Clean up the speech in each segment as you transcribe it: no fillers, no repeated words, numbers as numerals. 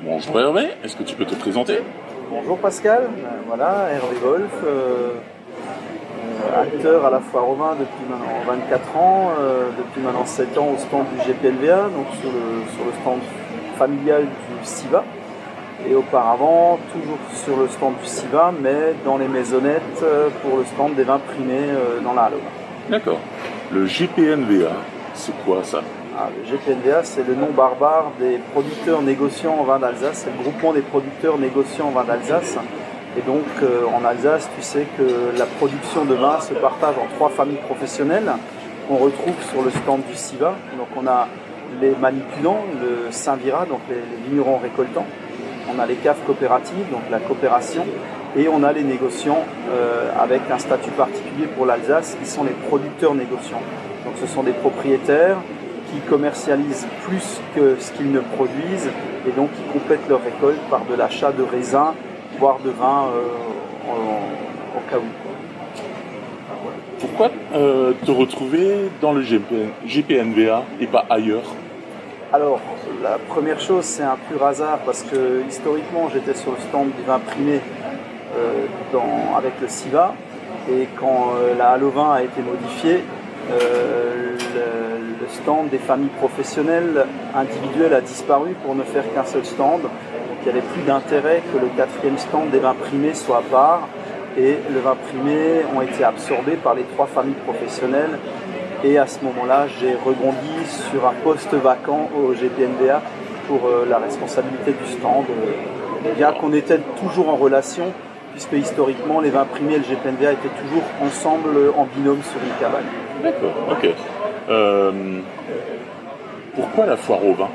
Bonjour Hervé, est-ce que tu peux te présenter? Bonjour Pascal, voilà Hervé Wolf, acteur à la Foire aux Vins depuis maintenant 24 ans, depuis maintenant 7 ans au stand du GPNVA, donc sur le stand familial du SIVA, et auparavant toujours sur le stand du SIVA, mais dans les maisonnettes pour le stand des vins primés dans la Halle. D'accord. Le GPNVA, c'est quoi ça? Le GPNVA, c'est le nom barbare des producteurs négociants en vin d'Alsace, c'est le groupement des producteurs négociants en vin d'Alsace. Et donc en Alsace, tu sais que la production de vin se partage en 3 familles professionnelles qu'on retrouve sur le stand du SIVA. Donc on a les manipulants, le Saint-Vira, donc les vignerons récoltants. On a les caves coopératives, donc la coopération. Et on a les négociants avec un statut particulier pour l'Alsace, qui sont les producteurs négociants. Donc ce sont des propriétaires qui commercialisent plus que ce qu'ils ne produisent et donc qui complètent leur récolte par de l'achat de raisins, voire de vin au cas où. Pourquoi te retrouver dans le GPNVA et pas ailleurs? Alors, la première chose, c'est un pur hasard parce que historiquement, j'étais sur le stand du vin primé avec le SIVA et quand la Halle au Vin a été modifiée, le stand des familles professionnelles individuelles a disparu pour ne faire qu'un seul stand. Donc il n'y avait plus d'intérêt que le 4e stand des vins primés soit à part et le vin primé ont été absorbés par les 3 familles professionnelles. Et à ce moment-là, j'ai rebondi sur un poste vacant au GPNVA pour la responsabilité du stand. Bien qu'on était toujours en relation, puisque historiquement, les vins primés et le GPNVA étaient toujours ensemble en binôme sur une cabane. D'accord, ok. Pourquoi la foire au vin?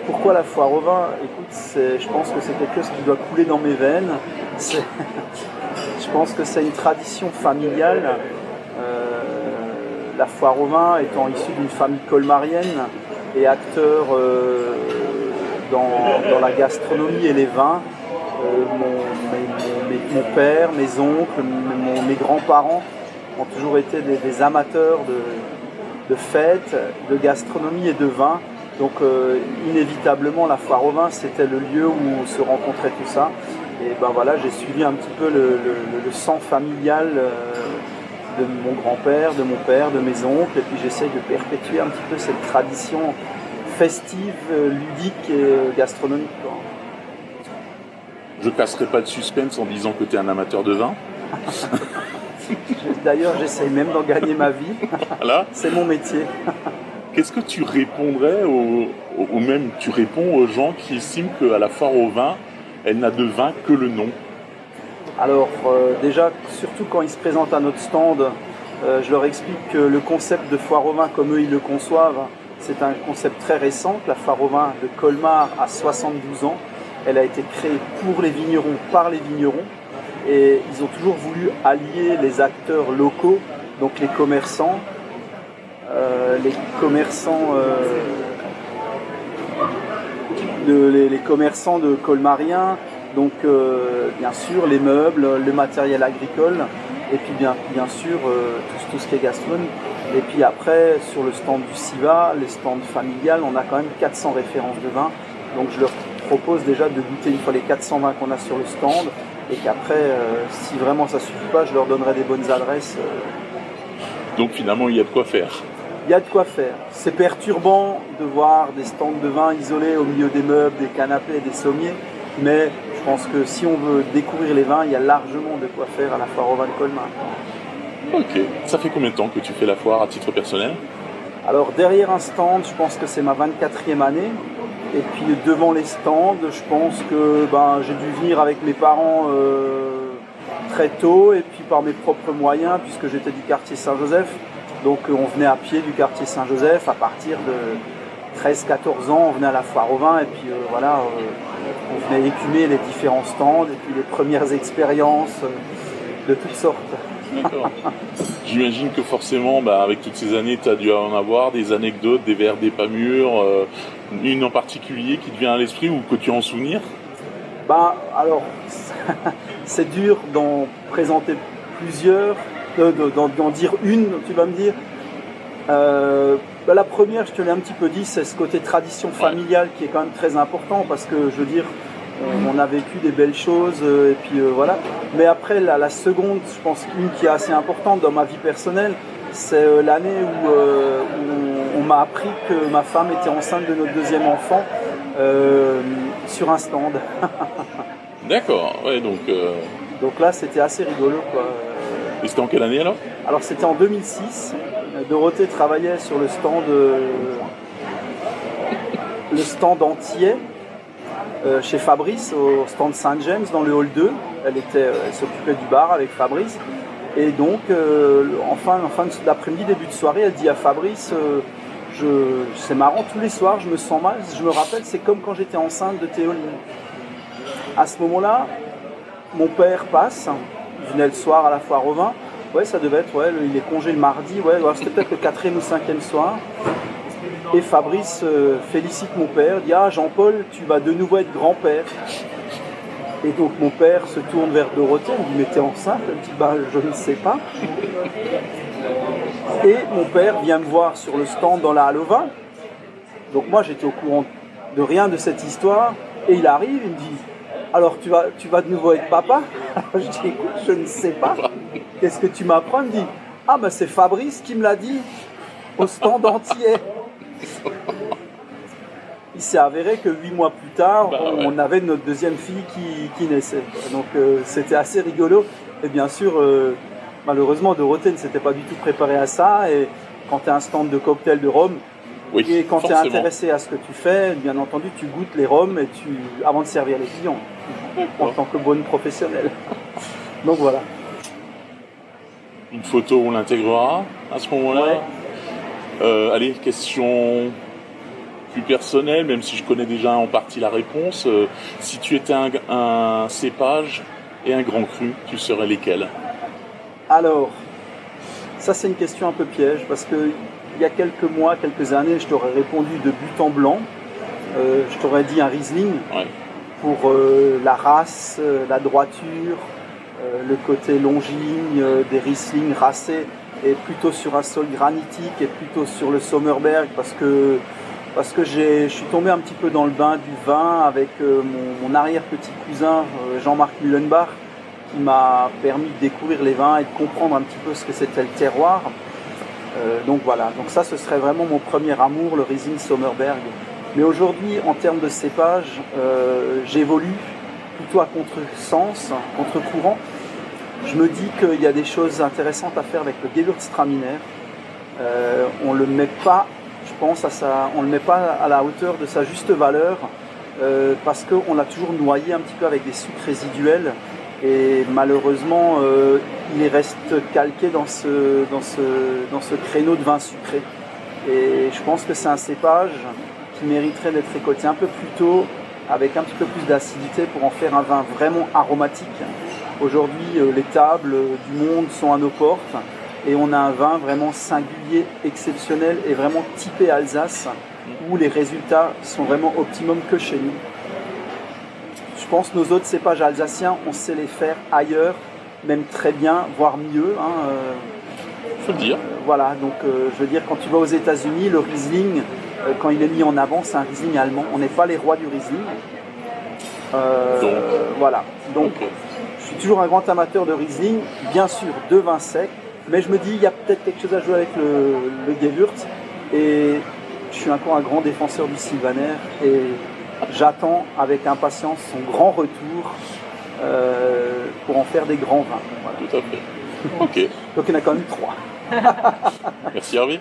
Pourquoi la foire au vin? Écoute, je pense que c'est quelque chose qui doit couler dans mes veines. Je pense que c'est une tradition familiale. La foire au vin étant issue d'une famille colmarienne et acteur dans la gastronomie et les vins. Mon père, mes oncles, mes grands-parents ont toujours été des amateurs de fêtes, de gastronomie et de vin. Donc inévitablement la foire au vin c'était le lieu où se rencontrait tout ça. Et ben voilà, j'ai suivi un petit peu le sang familial de mon grand-père, de mon père, de mes oncles, et puis j'essaye de perpétuer un petit peu cette tradition festive, ludique et gastronomique. Je casserai pas de suspense en disant que tu es un amateur de vin. D'ailleurs, j'essaye même d'en gagner ma vie. Voilà. C'est mon métier. Qu'est-ce que tu répondrais ou même tu réponds aux gens qui estiment qu'à la foire au vin, elle n'a de vin que le nom? Alors déjà, surtout quand ils se présentent à notre stand, je leur explique que le concept de foire au vin comme eux ils le conçoivent, c'est un concept très récent. La foire au vin de Colmar a 72 ans. Elle a été créée pour les vignerons, par les vignerons. Et ils ont toujours voulu allier les acteurs locaux, donc les commerçants de colmariens, donc bien sûr les meubles, le matériel agricole, et puis bien sûr tout ce qui est gastronomie. Et puis après, sur le stand du SIVA, les stands familiales, on a quand même 400 références de vin. Donc je leur propose déjà de goûter une fois les 400 vins qu'on a sur le stand, et qu'après, si vraiment ça ne suffit pas, je leur donnerai des bonnes adresses. Donc finalement, il y a de quoi faire. Il y a de quoi faire. C'est perturbant de voir des stands de vin isolés au milieu des meubles, des canapés, des sommiers, mais je pense que si on veut découvrir les vins, il y a largement de quoi faire à la foire au vin de Colmar. Ok. Ça fait combien de temps que tu fais la foire à titre personnel? Alors derrière un stand, je pense que c'est ma 24e année. Et puis devant les stands, je pense que j'ai dû venir avec mes parents très tôt et puis par mes propres moyens puisque j'étais du quartier Saint-Joseph. Donc on venait à pied du quartier Saint-Joseph à partir de 13-14 ans, on venait à la foire au vin et puis on venait écumer les différents stands et puis les premières expériences de toutes sortes. D'accord. J'imagine que forcément, avec toutes ces années, tu as dû en avoir des anecdotes, des verres, des pas mûrs, une en particulier qui te vient à l'esprit ou que tu as en souvenir? Alors, c'est dur d'en présenter plusieurs, d'en dire une, tu vas me dire. La première, je te l'ai un petit peu dit, c'est ce côté tradition familiale qui est quand même très important parce que, je veux dire, on a vécu des belles choses et puis voilà. Mais après, la seconde, je pense qu'une qui est assez importante dans ma vie personnelle, c'est l'année où on m'a appris que ma femme était enceinte de notre deuxième enfant sur un stand. D'accord, ouais, donc... Donc là, c'était assez rigolo, quoi. Et c'était en quelle année alors? Alors c'était en 2006. Dorothée travaillait sur le stand entier chez Fabrice, au stand Saint-James dans le hall 2. Elle s'occupait du bar avec Fabrice. Et donc, en fin d'après-midi, début de soirée, elle dit à Fabrice, c'est marrant, tous les soirs, je me sens mal. Je me rappelle, c'est comme quand j'étais enceinte de Théoline. À ce moment-là, mon père passe, il venait le soir à la foire au vin. Ouais, ça devait être, il est congé le mardi, c'était peut-être le 4e ou 5e soir. Et Fabrice félicite mon père, dit « Ah, Jean-Paul, tu vas de nouveau être grand-père. » Et donc mon père se tourne vers Dorothée, il me dit « Mais t'es enceinte ?» Elle me dit « Bah, je ne sais pas. » Et mon père vient me voir sur le stand dans la halle au vin. Donc moi, j'étais au courant de rien de cette histoire. Et il arrive, il me dit « Alors, tu vas de nouveau être papa ?» Alors je dis « Écoute, je ne sais pas. Qu'est-ce que tu m'apprends ?» Il me dit « Ah, ben c'est Fabrice qui me l'a dit au stand entier. » Il s'est avéré que 8 mois plus tard, on avait notre deuxième fille qui naissait. Donc c'était assez rigolo. Et bien sûr, malheureusement, Dorothée ne s'était pas du tout préparée à ça. Et quand tu as un stand de cocktail de rhum, et quand tu es intéressé à ce que tu fais, bien entendu, tu goûtes les rhums avant de servir les clients, en tant que bonne professionnelle. Donc voilà. Une photo, on l'intégrera à ce moment-là. Ouais. Allez, question plus personnelle, même si je connais déjà en partie la réponse. Si tu étais un cépage et un grand cru, tu serais lesquels? Alors, ça c'est une question un peu piège, parce que il y a quelques mois, quelques années, je t'aurais répondu de but en blanc. Je t'aurais dit un Riesling, pour la race, la droiture, le côté longiligne des Riesling racés, et plutôt sur un sol granitique et plutôt sur le Sommerberg, parce que je suis tombé un petit peu dans le bain du vin avec mon arrière-petit cousin Jean-Marc Mullenbach, qui m'a permis de découvrir les vins et de comprendre un petit peu ce que c'était le terroir. Donc voilà, donc ça ce serait vraiment mon premier amour, le Riesling Sommerberg. Mais aujourd'hui, en termes de cépage, j'évolue plutôt à contre-sens, contre-courant. Je me dis qu'il y a des choses intéressantes à faire avec le Gewürztraminer. On le met pas, je pense, on le met pas à la hauteur de sa juste valeur, parce qu'on l'a toujours noyé un petit peu avec des sucres résiduels. Et malheureusement, il reste calqué dans ce créneau de vin sucré. Et je pense que c'est un cépage qui mériterait d'être récolté un peu plus tôt, avec un petit peu plus d'acidité pour en faire un vin vraiment aromatique. Aujourd'hui, les tables du monde sont à nos portes et on a un vin vraiment singulier, exceptionnel et vraiment typé Alsace, où les résultats sont vraiment optimum que chez nous. Je pense que nos autres cépages alsaciens, on sait les faire ailleurs, même très bien, voire mieux. Faut le dire. Voilà, donc je veux dire, quand tu vas aux États-Unis, le Riesling, quand il est mis en avant, c'est un Riesling allemand. On n'est pas les rois du Riesling. Voilà. Donc, je suis toujours un grand amateur de Riesling, bien sûr, de vin sec, mais je me dis, il y a peut-être quelque chose à jouer avec le Gewürz. Et je suis encore un grand défenseur du Sylvaner. Et j'attends avec impatience son grand retour pour en faire des grands vins. Voilà. Tout à fait. Ok. Donc il y en a quand même 3. Merci Hervé.